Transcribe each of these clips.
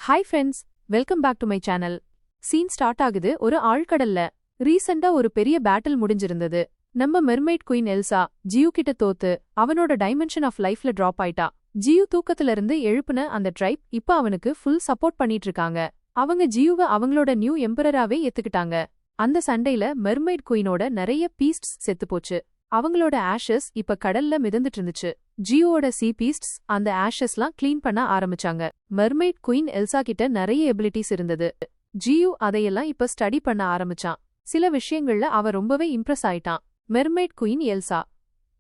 Hi friends, welcome back to my channel. Scene start ஆகுது ஒரு ஆழ்கடல்ல. ரீசெண்டா ஒரு பெரிய பேட்டில் முடிஞ்சிருந்தது. நம்ம மெர்மைட் குயின் எல்சா ஜியூ கிட்ட தோத்து அவனோட டைமென்ஷன் ஆஃப் லைஃப்ல டிராப் ஆயிட்டா. ஜியூ தூக்கத்துல இருந்து எழுப்புன அந்த ட்ரைப் இப்ப அவனுக்கு ஃபுல் சப்போர்ட் பண்ணிட்டு இருக்காங்க. அவங்க ஜியூவை அவங்களோட நியூ எம்பரராவே ஏத்துக்கிட்டாங்க. அந்த சண்டையில மெர்மைட் குயினோட நிறைய பீஸ்ட்ஸ் செத்து போச்சு. அவங்களோட ஆஷஸ் இப்ப கடல்ல மிதந்துட்டு இருந்துச்சு. ஜியோட சி பீஸ்ட்ஸ் அந்த ஆஷஸ்லாம் கிளீன் பண்ண ஆரம்பிச்சாங்க. மெர்மைட் குயின் எல்சா கிட்ட நிறைய எபிலிட்டிஸ் இருந்தது. ஜியு அதையெல்லாம் இப்ப ஸ்டடி பண்ண ஆரம்பிச்சான். சில விஷயங்கள்ல அவ ரொம்பவே இம்ப்ரெஸ் ஆயிட்டான். மெர்மைட் குயின் எல்சா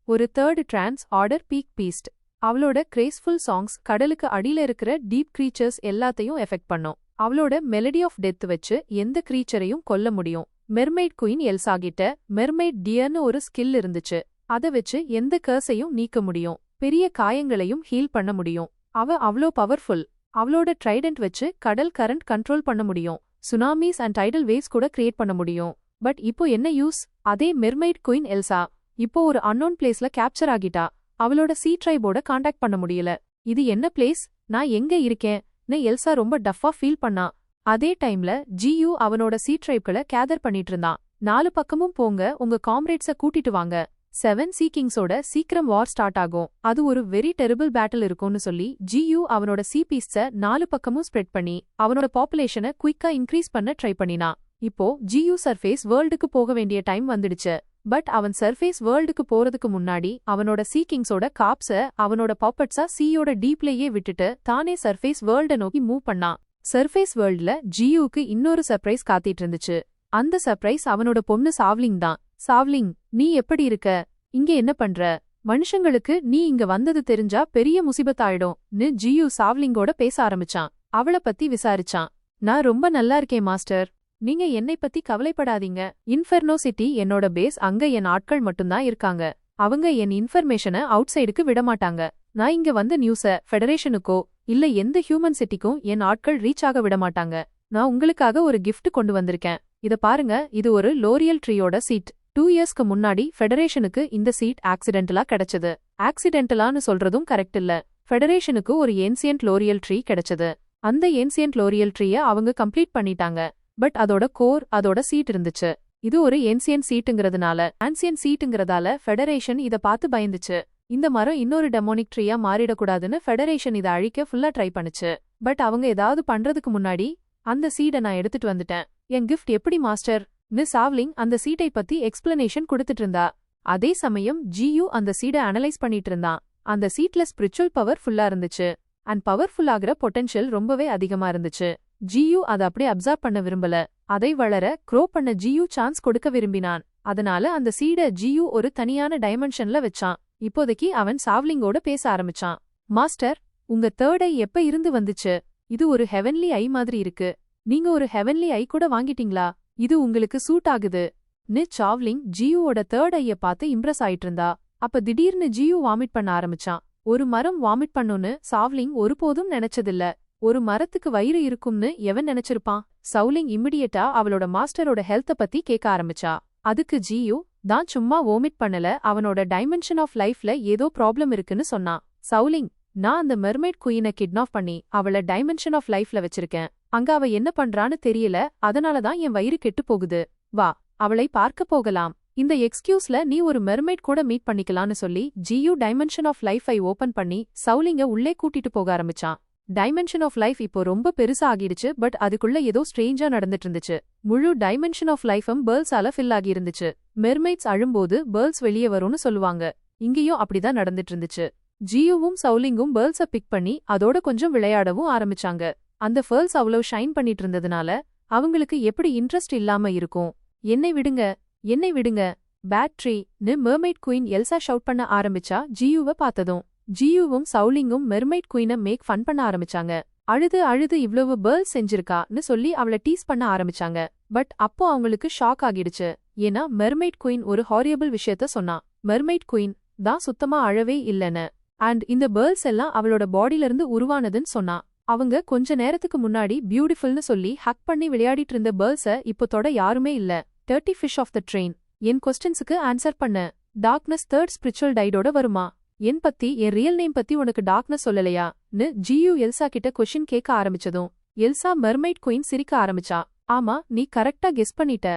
ஒரு third trans order peak Beast. அவளோட கிரேஸ்ஃபுல் சாங்ஸ் கடலுக்கு அடியில இருக்கிற டீப் கிரீச்சர்ஸ் எல்லாத்தையும் எஃபெக்ட் பண்ணும். அவளோட மெலடி ஆஃப் டெத் வச்சு எந்த கிரீச்சரையும் கொல்ல முடியும். மெர்மைட் குயின் எல்சா கிட்ட மெர்மைட் டியர்னு ஒரு ஸ்கில் இருந்துச்சு. அத வச்சு எந்த கர்ஸையும் நீக்க முடியும். பெரிய காயங்களையும் ஹீல் பண்ண முடியும். அவ அவ்ளோ பவர்ஃபுல். அவளோட ட்ரைடன்ட் வச்சு கடல் கரண்ட் கண்ட்ரோல் பண்ண முடியும். சுனாமிஸ் அண்ட் டைடல் வேவ்ஸ் கூட கிரியேட் பண்ண முடியும். பட் இப்போ என்ன யூஸ்? அதே மெர்மைட் குயின் எல்சா இப்போ ஒரு அன்னோன் பிளேஸ்ல கேப்சர் ஆகிட்டா. அவளோட சீ ட்ரைபோட காண்டாக்ட் பண்ண முடியல. இது என்ன பிளேஸ்? நான் எங்க இருக்கேன்னு எல்சா ரொம்ப டஃபா ஃபீல் பண்ணா. அதே டைம்ல ஜியூ அவனோட சீ ட்ரைப்களை கேதர் பண்ணிட்டு இருந்தான். 4 பக்கமும் போங்க, உங்க காம்ரேட்ஸ கூட்டிட்டு வாங்க. 7 சீ கிங்ஸோட சீக்கிரம் வார் ஸ்டார்ட் ஆகும். அது ஒரு வெரி டெரிபிள் பேட்டில் இருக்கும்னு சொல்லி ஜியூ அவனோட சீ பீஸ்ஸ 4 பக்கமும் ஸ்ப்ரெட் பண்ணி அவனோட பாப்புலேஷனை குயிக்கா இன்க்ரீஸ் பண்ண ட்ரை பண்ணினா. இப்போ ஜியூ சர்ஃபேஸ் வேர்ல்டுக்கு போக வேண்டிய டைம் வந்துடுச்சு. பட் அவன் சர்ஃபேஸ் வேர்ல்டுக்கு போறதுக்கு முன்னாடி அவனோட சீ கிங்ஸோட காப்ஸ அவனோட பாப்பட்ஸா சீயோட டீப்லேயே விட்டுட்டு தானே சர்ஃபேஸ் வேர்ல்ட நோக்கி மூவ் பண்ணான். சர்ஃபேஸ் வேர்ல்ட்ல ஜியூக்கு இன்னொரு சர்ப்ரைஸ் காத்திட்டு இருந்துச்சு. அந்த சர்ப்ரைஸ் அவனோட பொண்ணு சாவ்லிங் தான். சாவ்லிங், நீ எப்படி இருக்க? இங்க என்ன பண்ற? மனுஷங்களுக்கு நீ இங்க வந்தது தெரிஞ்சா பெரிய முசிபத்தாயிடும்னு ஜியூ சாவ்லிங்கோட பேச ஆரம்பிச்சான். அவளை பத்தி விசாரிச்சான். நான் ரொம்ப நல்லா இருக்கேன் மாஸ்டர், நீங்க என்னை பத்தி கவலைப்படாதீங்க. இன்ஃபெர்னோ சிட்டி என்னோட பேஸ், அங்க என் ஆட்கள் மட்டும்தான் இருக்காங்க. அவங்க என் இன்ஃபர்மேஷனை அவுட் சைடுக்கு விடமாட்டாங்க. நான் இங்க வந்த நியூஸ ஃபெடரேஷனுக்கோ இல்ல எந்த ஹியூமன் சிட்டிக்கும் என் ஆட்கள் ரீச் ஆக விடமாட்டாங்க. நான் உங்களுக்காக ஒரு கிஃப்ட் கொண்டு வந்திருக்கேன். இத பாருங்க, இது ஒரு லோரியல் ட்ரீயோட சீட். 2 இயர்ஸ்க்கு முன்னாடி ஃபெடரேஷனுக்கு இந்த சீட் ஆக்சிடென்டலா கிடைச்சது. ஆக்சிடென்டலான்னு சொல்றதும் கரெக்ட் இல்ல. ஃபெடரேஷனுக்கு ஒரு ஏன்சியன்ட் லோரியல் ட்ரீ கிடைச்சது. அந்த ஏன்சியன்ட் லோரியல் ட்ரீய அவங்க கம்ப்ளீட் பண்ணிட்டாங்க. பட் அதோட கோர், அதோட சீட் இருந்துச்சு. இது ஒரு ஏன்சியன்ட் சீட்டுங்கிறதால ஃபெடரேஷன் இத பார்த்து பயந்துச்சு. இந்த மரம் இன்னொரு டெமோனிக் ட்ரீயா மாறிடக்கூடாதுன்னு ஃபெடரேஷன் இதை அழிக்க ஃபுல்லா ட்ரை பண்ணுச்சு. பட் அவங்க ஏதாவது பண்றதுக்கு முன்னாடி அந்த சீடை நான் எடுத்துட்டு வந்துட்டேன். என் கிஃப்ட் எப்படி மாஸ்டர்னு சாவ்லிங் அந்த சீட்டை பத்தி எக்ஸ்பிளனேஷன் கொடுத்துட்டு இருந்தா. அதே சமயம் ஜியூ அந்த சீடை அனலைஸ் பண்ணிட்டு இருந்தான். அந்த சீட்ல ஸ்பிரிச்சுவல் பவர் ஃபுல்லா இருந்துச்சு. அண்ட் பவர்ஃபுல் ஆகிற பொட்டன்ஷியல் ரொம்பவே அதிகமா இருந்துச்சு. ஜியூ அதை அப்படியே அப்சர்வ் பண்ண விரும்பல. அதை வளர க்ரோ பண்ண ஜியூ சான்ஸ் கொடுக்க விரும்பினான். அதனால அந்த சீடை ஜியூ ஒரு தனியான டைமென்ஷன்ல வச்சான். இப்போதைக்கு அவன் சாவ்லிங்கோட பேச ஆரம்பிச்சான். மாஸ்டர், உங்க தேர்ட் ஐ எப்ப இருந்து வந்துச்சு? இது ஒரு ஹெவன்லி ஐ மாதிரி இருக்கு. நீங்க ஒரு ஹெவன்லி ஐ கூட வாங்கிட்டீங்களா? இது உங்களுக்கு சூட் ஆகுதுன்னு சாவ்லிங் ஜியூவோட தேர்ட் ஐய பார்த்து இம்ப்ரெஸ் ஆயிட்டு இருந்தா. அப்ப திடீர்னு ஜியூ வாமிட் பண்ண ஆரம்பிச்சான். ஒரு மரம் வாமிட் பண்ணுன்னு சாவ்லிங் ஒருபோதும் நினைச்சதில்ல. ஒரு மரத்துக்கு வயிறு இருக்கும்னு எவன் நினைச்சிருப்பான்? சவுலிங் இம்மிடியேட்டா அவளோட மாஸ்டரோட ஹெல்த்த பத்தி கேட்க ஆரம்பிச்சா. அதுக்கு ஜியூ தான் சும்மா வாமிட் பண்ணல, அவனோட டைமென்ஷன் ஆஃப் லைஃப்ல ஏதோ ப்ராப்ளம் இருக்குன்னு சொன்னான். சவுலிங், நான் அந்த மெர்மைட் குயினை கிட்னாப் பண்ணி அவள டைமென்ஷன் ஆஃப் லைஃப்ல வச்சிருக்கேன். அங்க அவ என்ன பண்றான்னு தெரியல, அதனாலதான் என் வயிறு கெட்டு போகுது. வா, அவளை பார்க்க போகலாம். இந்த எக்ஸ்கியூஸ்ல நீ ஒரு மெர்மைட் கூட மீட் பண்ணிக்கலான்னு சொல்லி ஜியூ டைமென்ஷன் ஆஃப் லைஃபை ஓபன் பண்ணி சவுலிங்க உள்ளே கூட்டிட்டு போக ஆரம்பிச்சான். டைமென்ஷன் ஆஃப் லைஃப் இப்போ ரொம்ப பெருசா ஆகிடுச்சு. பட் அதுக்குள்ள ஏதோ ஸ்ட்ரேஞ்சா நடந்துட்டு இருந்துச்சு. முழு டைமென்ஷன் ஆஃப் லைஃபும் பேர்ல்ஸால ஃபில் ஆகி இருந்துச்சு. மெர்மைட்ஸ் அழும்போது பேர்ல்ஸ் வெளியே வரும்னு சொல்லுவாங்க. இங்கேயும் அப்படிதான் நடந்துட்டு இருந்துச்சு. ஜியூவும் சவுலிங்கும் பேர்ல்ஸ பிக் பண்ணி அதோட கொஞ்சம் விளையாடவும் ஆரம்பிச்சாங்க. அந்த பேர்ல்ஸ் அவ்வளவு ஷைன் பண்ணிட்டு இருந்ததுனால அவங்களுக்கு எப்படி இன்ட்ரெஸ்ட் இல்லாம இருக்கும்? என்னை விடுங்க, என்னை விடுங்க, பேட் ட்ரீன்னு மெர்மைட் குயின் எல்சா ஷவுட் பண்ண ஆரம்பிச்சா. ஜியூவை பார்த்ததும் ஜியூவும் சவுலிங்கும் மெர்மைட் குயினை மேக் ஃபன் பண்ண ஆரம்பிச்சாங்க. அழுது இவ்வளவு பேர்ல்ஸ் செஞ்சிருக்கான்னு சொல்லி அவளை டீஸ் பண்ண ஆரம்பிச்சாங்க. பட் அப்போ அவங்களுக்கு ஷாக் ஆகிடுச்சு. ஏன்னா மெர்மைட் குயின் ஒரு ஹாரியபிள் விஷயத்த சொன்னா. மெர்மைட் குயின் தான் சுத்தமா அழவே இல்லைன்னு, அண்ட் இந்த பேர்ல்ஸ் எல்லாம் அவளோட பாடியில இருந்து உருவானதுன்னு சொன்னா. அவங்க கொஞ்ச நேரத்துக்கு முன்னாடி பியூட்டிஃபுல்னு சொல்லி ஹக் பண்ணி விளையாடிட்டு இருந்த பேர்ல்ஸ இப்போ தொட யாருமே இல்ல. 30 ஃபிஷ் ஆஃப் த ட்ரெயின். என் கொஸ்டின்ஸுக்கு ஆன்சர் பண்ண. டார்க்னஸ் தேர்ட் ஸ்பிரிச்சுவல் டைடோட வருமா? என் பத்தி, என் ரியல் நேம் பத்தி உனக்கு டார்க்னஸ் சொல்லலையான்னு ஜியூ எல்சா கிட்ட கொஷின் கேட்க ஆரம்பிச்சதும் எல்சா மெர்மைட் குயின் சிரிக்க ஆரம்பிச்சா. ஆமா, நீ கரெக்டா கெஸ் பண்ணிட்ட.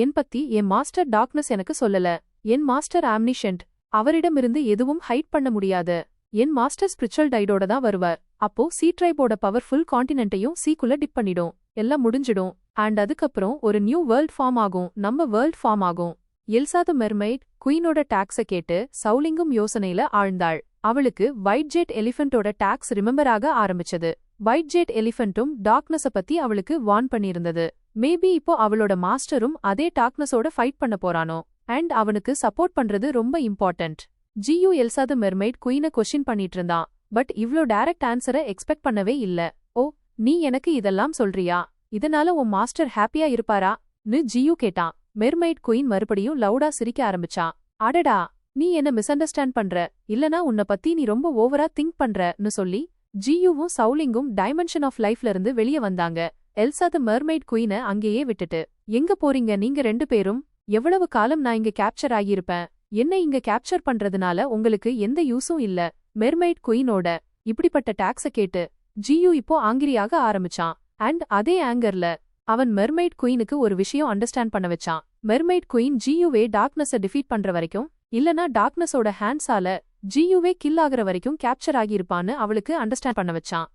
என் பத்தி என் மாஸ்டர் டார்க்னஸ் எனக்கு சொல்லல. என் மாஸ்டர் ஆம்னிஷன்ட். அவரிடமிருந்து எதுவும் ஹைட் பண்ண முடியாது. என் மாஸ்டர் ஸ்பிரிச்சுவல் டைடோட தான் வருவார். அப்போ சி ட்ரைபோட பவர் ஃபுல் கான்டினென்ட்டையும் சீக்குள்ள டிப் பண்ணிடும். எல்லாம் முடிஞ்சிடும். அண்ட் அதுக்கப்புறம் ஒரு நியூ வேர்ல்ட் ஃபார்ம் ஆகும். நம்ம வேர்ல்ட் ஃபார்ம் ஆகும். எல்சா தி மெர்மைட் குயினோட டாக்ஸ கேட்டு சவுலிங்கும் யோசனையில ஆழ்ந்தாள். அவளுக்கு ஒயிட் ஜெட் எலிஃபென்ட்டோட டாக்ஸ் ரிமெம்பராக ஆரம்பிச்சது. ஒயிட் ஜெட் எலிஃபென்ட்டும் டார்க்னஸ பத்தி அவளுக்கு வார்ன் பண்ணியிருந்தது. மேபி இப்போ அவளோட மாஸ்டரும் அதே டார்க்னஸோட ஃபைட் பண்ண போறானோ. அண்ட் அவனுக்கு சப்போர்ட் பண்றது ரொம்ப important. GU Elsa the mermaid குயினை question பண்ணிட்டு இருந்தான். பட் இவ்ளோ டைரக்ட் ஆன்சரை எக்ஸ்பெக்ட் பண்ணவே இல்ல. ஓ, நீ எனக்கு இதெல்லாம் சொல்றியா? இதனால உன் மாஸ்டர் ஹாப்பியா இருப்பாரா னு ஜியூ கேட்டான். மெர்மைட் குயின் மறுபடியும் லவுடா சிரிக்க ஆரம்பிச்சா. அடடா, நீ என்ன மிஸ் அண்டர்ஸ்டாண்ட் பண்ற, இல்லனா உன்னை பத்தி நீ ரொம்ப ஓவரா திங்க் பண்றன்னு சொல்லி ஜியூவும் சவுலிங்கும் டைமென்ஷன் ஆஃப் லைஃப்ல இருந்து வெளியே வந்தாங்க. எல்சா தி மெர்மைட் குயினை அங்கேயே விட்டுட்டு. எங்க போறீங்க நீங்க 2 பேரும்? எவ்வளவு காலம் நான் இங்க கேப்சர் ஆகியிருப்பேன். என்ன இங்க கேப்சர் பண்றதுனால உங்களுக்கு எந்த யூஸும் இல்ல. மெர்மைட் குயினோட இப்படிப்பட்ட டாக்ஸ கேட்டு ஜியூ இப்போ ஆங்கிரியாக ஆரம்பிச்சான். அண்ட் அதே ஆங்கர்ல அவன் மெர்மைட் குயினுக்கு ஒரு விஷயம் அண்டர்ஸ்டாண்ட் பண்ண வச்சான். மெர்மைட் குயின் ஜியூவே டார்க்னஸ டிஃபீட் பண்ற வரைக்கும், இல்லனா டார்க்னஸோட ஹேண்ட்ஸால ஜியூவே கில் ஆகுற வரைக்கும் கேப்சர் ஆகியிருப்பான்னு அவளுக்கு அண்டர்ஸ்டாண்ட் பண்ண வச்சான்.